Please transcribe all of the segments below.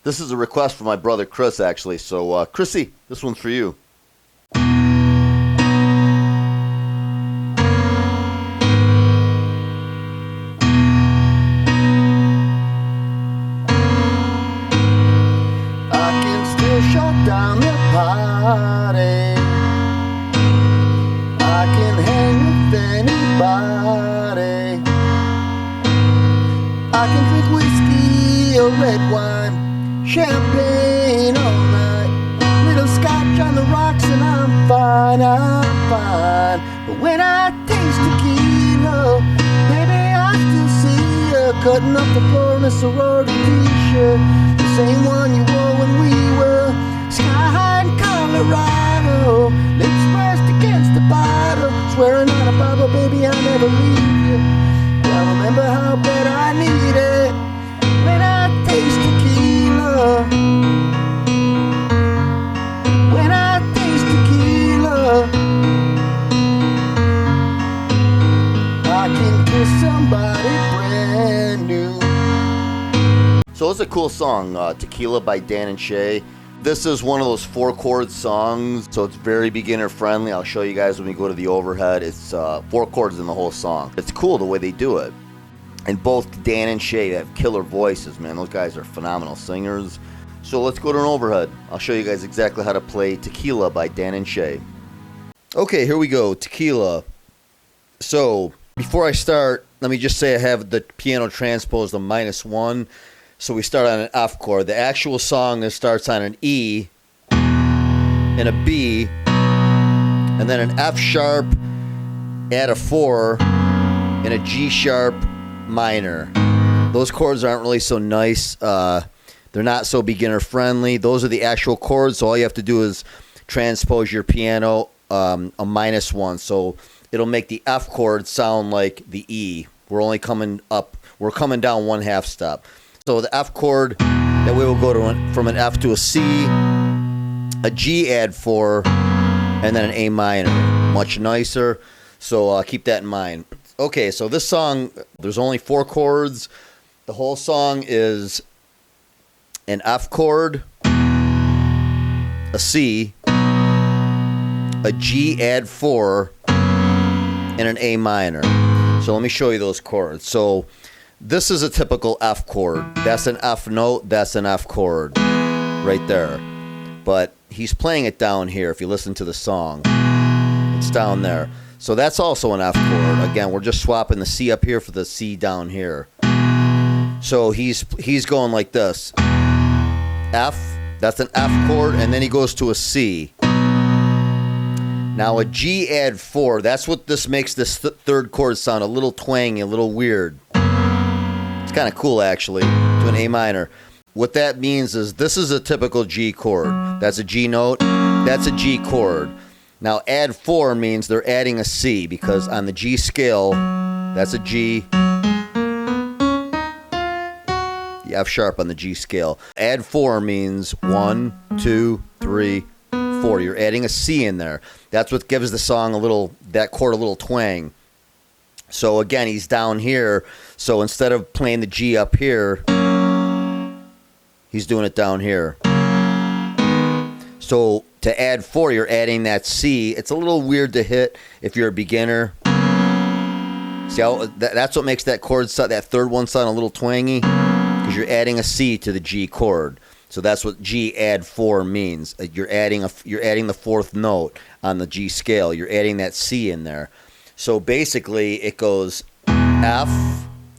This is a request from my brother Chris, actually. So, Chrissy, this one's for you. I can still shut down the party. I can hang with anybody. I can drink whiskey or red wine, champagne all night, little scotch on the rocks, and I'm fine, I'm fine. But when I taste tequila, baby, I still see you cutting up the floor in a sorority t-shirt, the same one you wore when we were sky high in Colorado, lips pressed against the bottle, swearing on a Bible, baby, I'll never leave you. I remember how bad I need it when I taste tequila. When I taste tequila, I can kiss somebody brand new. So it's a cool song, Tequila by Dan Shay. This is one of those 4-chord songs, so it's very beginner friendly. I'll show you guys when we go to the overhead. It's 4 chords in the whole song. It's cool the way they do it. And both Dan and Shay have killer voices, man. Those guys are phenomenal singers. So let's go to an overhead. I'll show you guys exactly how to play Tequila by Dan and Shay. Okay, here we go, Tequila. So before I start, let me just say I have the piano transposed on -1. So we start on an F chord. The actual song starts on an E and a B, and then an F sharp, add a 4, and a G sharp minor. Those chords aren't really so nice. They're not so beginner friendly. Those are the actual chords, so all you have to do is transpose your piano a -1. So it'll make the F chord sound like the E. We're only coming up, we're coming down 1/2 step. So the F chord, that way we'll go to from an F to a C, a G add 4, and then an A minor. Much nicer, so keep that in mind. Okay, so this song, there's only 4 chords. The whole song is an F chord, a C, a G add 4, and an A minor. So let me show you those chords. So this is a typical F chord. That's an F note, that's an F chord right there. But he's playing it down here. If you listen to the song, it's down there. So that's also an F chord. Again, we're just swapping the C up here for the C down here. So he's going like this. F, that's an F chord, and then he goes to a C. Now a G add 4, that's what this makes this third chord sound a little twangy, a little weird. It's kind of cool actually, to an A minor. What that means is this is a typical G chord. That's a G note, that's a G chord. Now add 4 means they're adding a C, because on the G scale, that's a G, the F sharp on the G scale. Add 4 means 1, 2, 3, 4. You're adding a C in there. That's what gives the song a little, that chord a little twang. So again, he's down here. So instead of playing the G up here, he's doing it down here. So to add 4, you're adding that C. It's a little weird to hit if you're a beginner. See how that's what makes that chord, that third one sound a little twangy, because you're adding a C to the G chord. So that's what G add 4 means. You're adding the 4th note on the G scale. You're adding that C in there. So basically it goes F,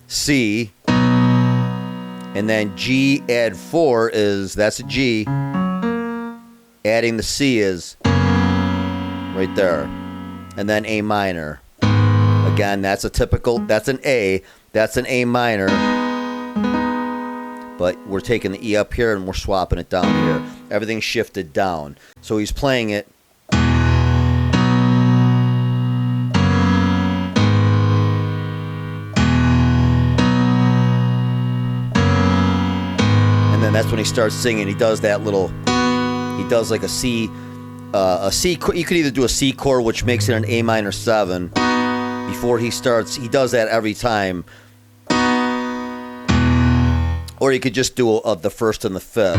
C, and then G add 4 is, that's a G. Adding the C is right there. And then A minor. Again, that's a typical, that's an A. That's an A minor. But we're taking the E up here and we're swapping it down here. Everything's shifted down. So he's playing it. And then that's when he starts singing. He does that little, he does like a C, you could either do a C chord, which makes it an A minor 7. Before he starts, he does that every time. Or you could just do the first and the fifth.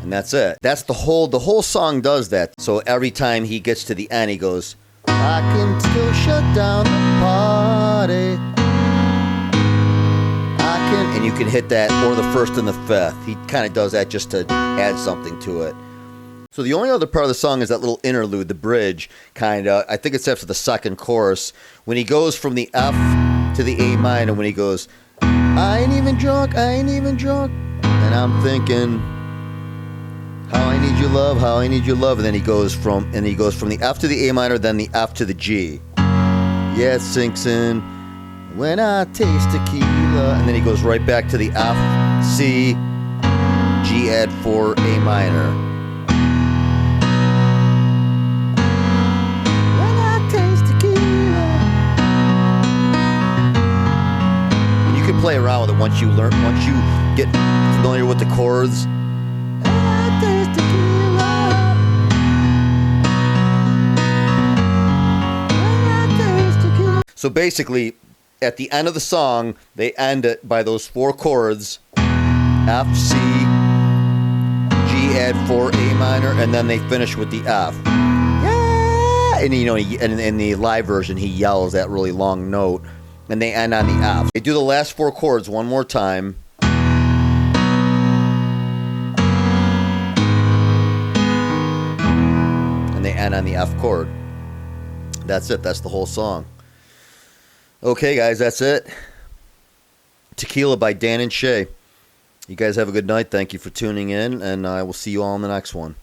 And that's it. That's the whole song does that. So every time he gets to the end, he goes, I can still shut down the party. and you can hit that, or the first and the fifth. He kind of does that just to add something to it. So the only other part of the song is that little interlude, the bridge, kind of. I think it's after the second chorus, when he goes from the F to the A minor, when he goes, I ain't even drunk, I ain't even drunk. And I'm thinking, how I need your love, how I need your love. And then he goes from the F to the A minor, then the F to the G. Yeah, it sinks in. When I taste tequila. And then he goes right back to the F, C, G add 4, A minor. When I taste tequila. And you can play around with it once you get familiar with the chords. When I taste tequila. When I taste tequila. So basically, at the end of the song, they end it by those 4 chords, F, C, G add 4, A minor, and then they finish with the F. Yeah! And and in the live version, he yells that really long note, and they end on the F. They do the last 4 chords one more time. And they end on the F chord. That's it. That's the whole song. Okay, guys, that's it. Tequila by Dan and Shay. You guys have a good night. Thank you for tuning in, and I will see you all in the next one.